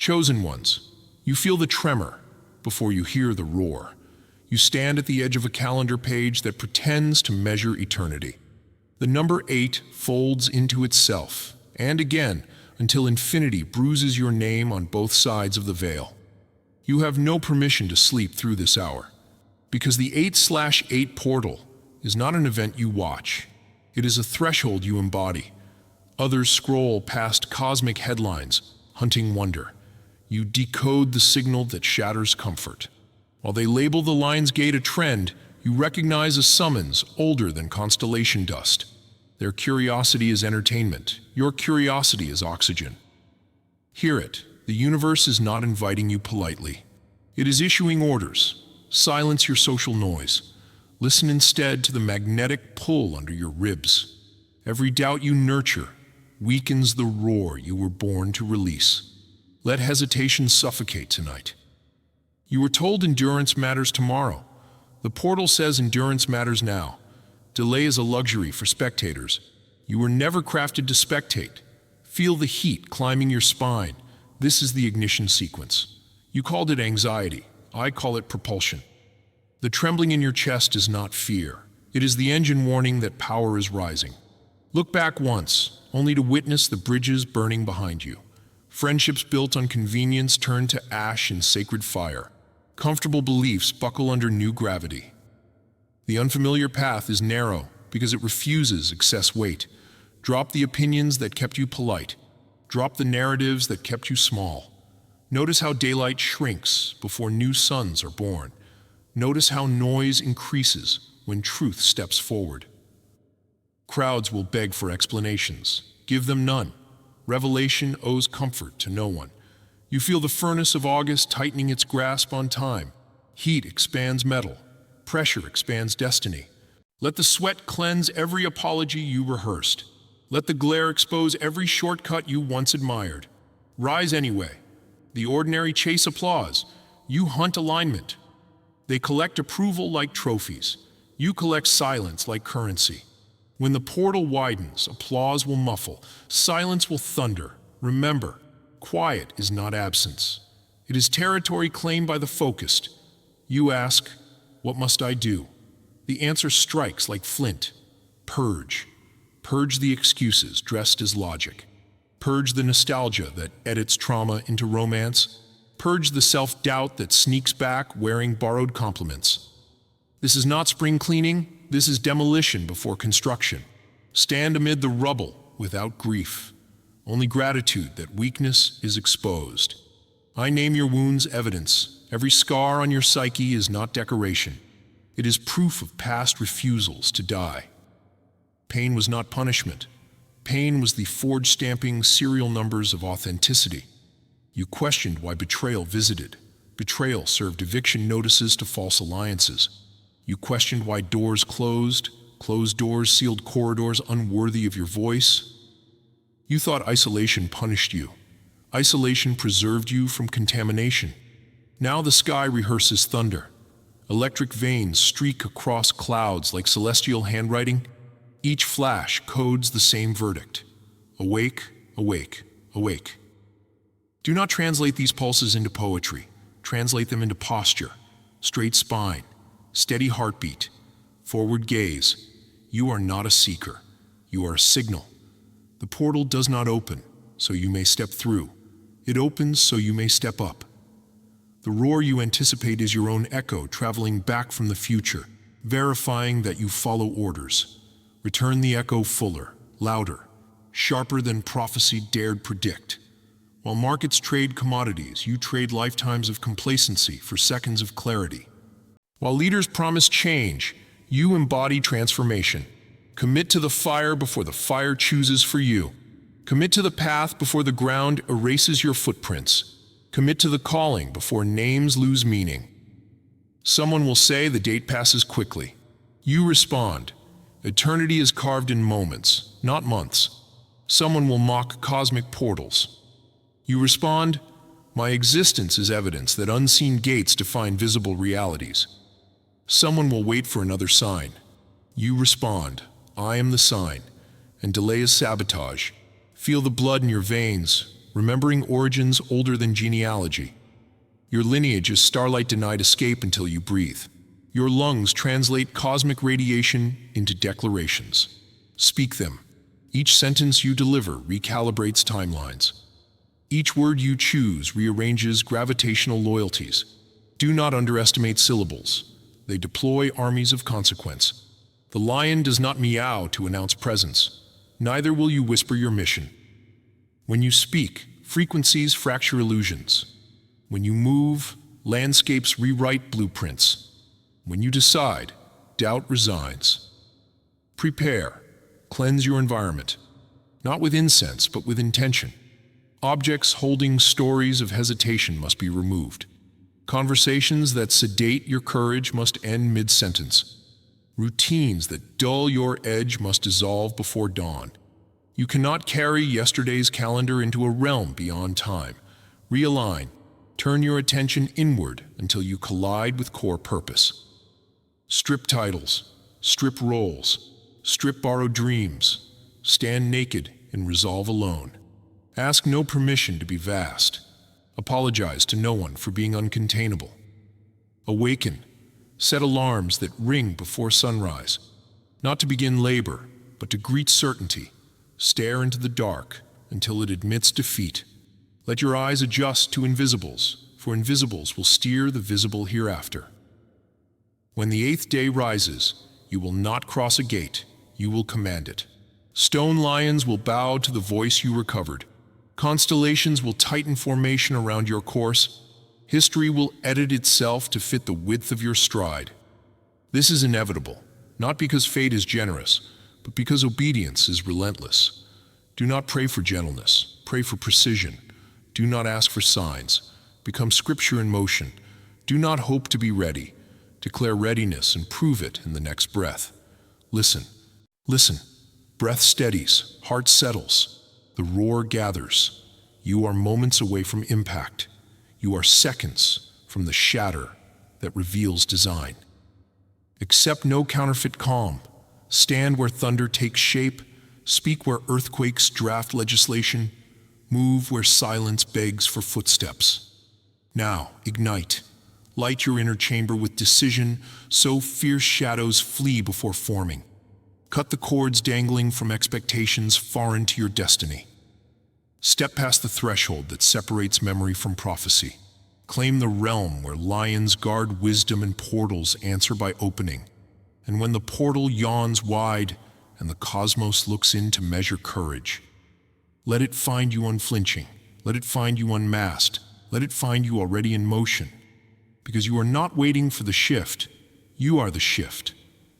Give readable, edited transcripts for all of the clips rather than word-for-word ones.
Chosen ones, you feel the tremor before you hear the roar. You stand at the edge of a calendar page that pretends to measure eternity. The number 8 folds into itself, and again, until infinity bruises your name on both sides of the veil. You have no permission to sleep through this hour, because the 8/8 portal is not an event you watch. It is a threshold you embody. Others scroll past cosmic headlines, hunting wonder. You decode the signal that shatters comfort. While they label the Lion's Gate a trend, you recognize a summons older than constellation dust. Their curiosity is entertainment. Your curiosity is oxygen. Hear it. The universe is not inviting you politely. It is issuing orders. Silence your social noise. Listen instead to the magnetic pull under your ribs. Every doubt you nurture weakens the roar you were born to release. Let hesitation suffocate tonight. You were told endurance matters tomorrow. The portal says endurance matters now. Delay is a luxury for spectators. You were never crafted to spectate. Feel the heat climbing your spine. This is the ignition sequence. You called it anxiety. I call it propulsion. The trembling in your chest is not fear. It is the engine warning that power is rising. Look back once, only to witness the bridges burning behind you. Friendships built on convenience turn to ash in sacred fire. Comfortable beliefs buckle under new gravity. The unfamiliar path is narrow because it refuses excess weight. Drop the opinions that kept you polite. Drop the narratives that kept you small. Notice how daylight shrinks before new suns are born. Notice how noise increases when truth steps forward. Crowds will beg for explanations. Give them none. Revelation owes comfort to no one. You feel the furnace of August tightening its grasp on time. Heat expands metal. Pressure expands destiny. Let the sweat cleanse every apology you rehearsed. Let the glare expose every shortcut you once admired. Rise anyway. The ordinary chase applause. You hunt alignment. They collect approval like trophies. You collect silence like currency. When the portal widens, applause will muffle. Silence will thunder. Remember, quiet is not absence. It is territory claimed by the focused. You ask, what must I do? The answer strikes like flint. Purge. Purge the excuses dressed as logic. Purge the nostalgia that edits trauma into romance. Purge the self-doubt that sneaks back wearing borrowed compliments. This is not spring cleaning. This is demolition before construction. Stand amid the rubble without grief. Only gratitude that weakness is exposed. I name your wounds evidence. Every scar on your psyche is not decoration. It is proof of past refusals to die. Pain was not punishment. Pain was the forged stamping serial numbers of authenticity. You questioned why betrayal visited. Betrayal served eviction notices to false alliances. You questioned why doors closed. Closed doors sealed corridors unworthy of your voice. You thought isolation punished you. Isolation preserved you from contamination. Now the sky rehearses thunder. Electric veins streak across clouds like celestial handwriting. Each flash codes the same verdict. Awake, awake, awake. Do not translate these pulses into poetry. Translate them into posture, straight spine, steady heartbeat, forward gaze. You are not a seeker. You are a signal. The portal does not open, so you may step through. It opens so you may step up. The roar you anticipate is your own echo traveling back from the future, verifying that you follow orders. Return the echo fuller, louder, sharper than prophecy dared predict. While markets trade commodities, you trade lifetimes of complacency for seconds of clarity. While leaders promise change, you embody transformation. Commit to the fire before the fire chooses for you. Commit to the path before the ground erases your footprints. Commit to the calling before names lose meaning. Someone will say the date passes quickly. You respond, eternity is carved in moments, not months. Someone will mock cosmic portals. You respond, my existence is evidence that unseen gates define visible realities. Someone will wait for another sign. You respond, I am the sign, and delay is sabotage. Feel the blood in your veins, remembering origins older than genealogy. Your lineage is starlight denied escape until you breathe. Your lungs translate cosmic radiation into declarations. Speak them. Each sentence you deliver recalibrates timelines. Each word you choose rearranges gravitational loyalties. Do not underestimate syllables. They deploy armies of consequence. The lion does not meow to announce presence. Neither will you whisper your mission. When you speak, frequencies fracture illusions. When you move, landscapes rewrite blueprints. When you decide, doubt resigns. Prepare. Cleanse your environment. Not with incense, but with intention. Objects holding stories of hesitation must be removed. Conversations that sedate your courage must end mid-sentence. Routines that dull your edge must dissolve before dawn. You cannot carry yesterday's calendar into a realm beyond time. Realign. Turn your attention inward until you collide with core purpose. Strip titles. Strip roles. Strip borrowed dreams. Stand naked and resolve alone. Ask no permission to be vast. Apologize to no one for being uncontainable. Awaken. Set alarms that ring before sunrise. Not to begin labor, but to greet certainty. Stare into the dark until it admits defeat. Let your eyes adjust to invisibles, for invisibles will steer the visible hereafter. When the 8th day rises, you will not cross a gate, you will command it. Stone lions will bow to the voice you recovered. Constellations will tighten formation around your course. History will edit itself to fit the width of your stride. This is inevitable, not because fate is generous, but because obedience is relentless. Do not pray for gentleness, pray for precision. Do not ask for signs. Become scripture in motion. Do not hope to be ready. Declare readiness and prove it in the next breath. Listen, listen. Breath steadies, heart settles. The roar gathers. You are moments away from impact. You are seconds from the shatter that reveals design. Accept no counterfeit calm. Stand where thunder takes shape. Speak where earthquakes draft legislation. Move where silence begs for footsteps. Now, ignite. Light your inner chamber with decision, so fierce shadows flee before forming. Cut the cords dangling from expectations far into your destiny. Step past the threshold that separates memory from prophecy. Claim the realm where lions guard wisdom and portals answer by opening. And when the portal yawns wide and the cosmos looks in to measure courage, let it find you unflinching. Let it find you unmasked. Let it find you already in motion. Because you are not waiting for the shift. You are the shift.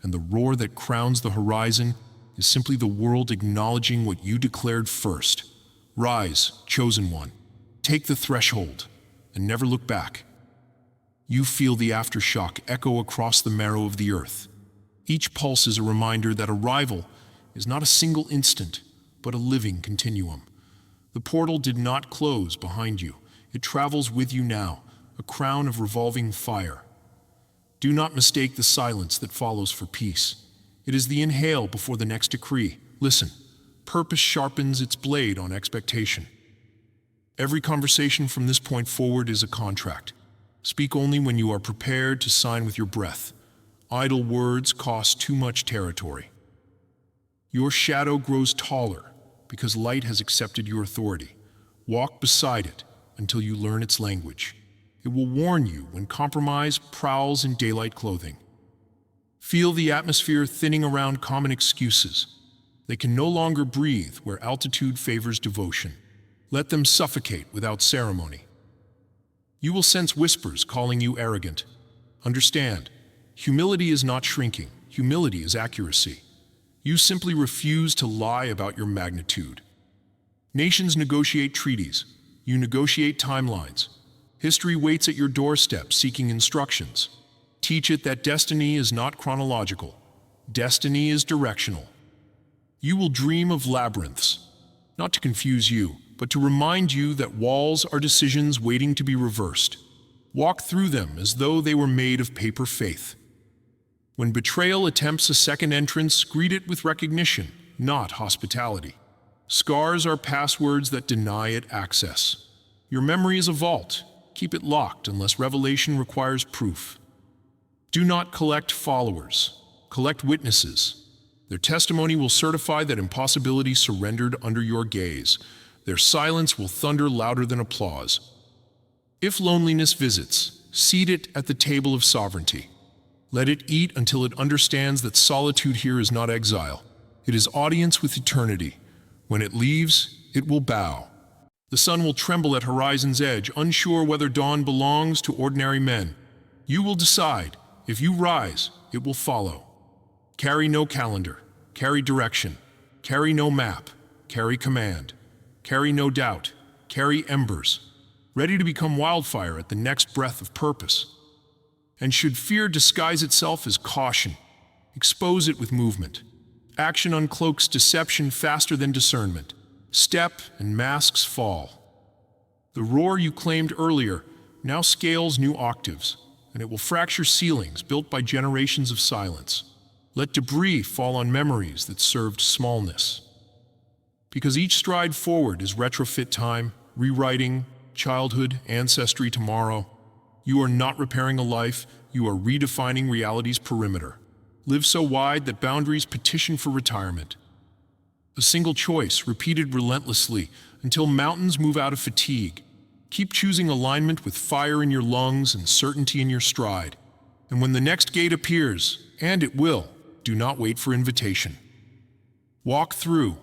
And the roar that crowns the horizon is simply the world acknowledging what you declared first. Rise, chosen one. Take the threshold and never look back. You feel the aftershock echo across the marrow of the earth. Each pulse is a reminder that arrival is not a single instant, but a living continuum. The portal did not close behind you. It travels with you now, a crown of revolving fire. Do not mistake the silence that follows for peace. It is the inhale before the next decree. Listen, purpose sharpens its blade on expectation. Every conversation from this point forward is a contract. Speak only when you are prepared to sign with your breath. Idle words cost too much territory. Your shadow grows taller because light has accepted your authority. Walk beside it until you learn its language. It will warn you when compromise prowls in daylight clothing. Feel the atmosphere thinning around common excuses. They can no longer breathe where altitude favors devotion. Let them suffocate without ceremony. You will sense whispers calling you arrogant. Understand, humility is not shrinking. Humility is accuracy. You simply refuse to lie about your magnitude. Nations negotiate treaties. You negotiate timelines. History waits at your doorstep seeking instructions. Teach it that destiny is not chronological. Destiny is directional. You will dream of labyrinths, not to confuse you, but to remind you that walls are decisions waiting to be reversed. Walk through them as though they were made of paper faith. When betrayal attempts a second entrance, greet it with recognition, not hospitality. Scars are passwords that deny it access. Your memory is a vault. Keep it locked unless revelation requires proof. Do not collect followers. Collect witnesses. Their testimony will certify that impossibility surrendered under your gaze. Their silence will thunder louder than applause. If loneliness visits, seat it at the table of sovereignty. Let it eat until it understands that solitude here is not exile. It is audience with eternity. When it leaves, it will bow. The sun will tremble at horizon's edge, unsure whether dawn belongs to ordinary men. You will decide. If you rise, it will follow. Carry no calendar. Carry direction. Carry no map. Carry command. Carry no doubt. Carry embers, ready to become wildfire at the next breath of purpose. And should fear disguise itself as caution, expose it with movement. Action uncloaks deception faster than discernment. Step and masks fall. The roar you claimed earlier now scales new octaves, and it will fracture ceilings built by generations of silence. Let debris fall on memories that served smallness. Because each stride forward is retrofit time, rewriting, childhood, ancestry, tomorrow. You are not repairing a life, you are redefining reality's perimeter. Live so wide that boundaries petition for retirement. A single choice, repeated relentlessly, until mountains move out of fatigue. Keep choosing alignment with fire in your lungs and certainty in your stride. And when the next gate appears, and it will, do not wait for invitation. Walk through,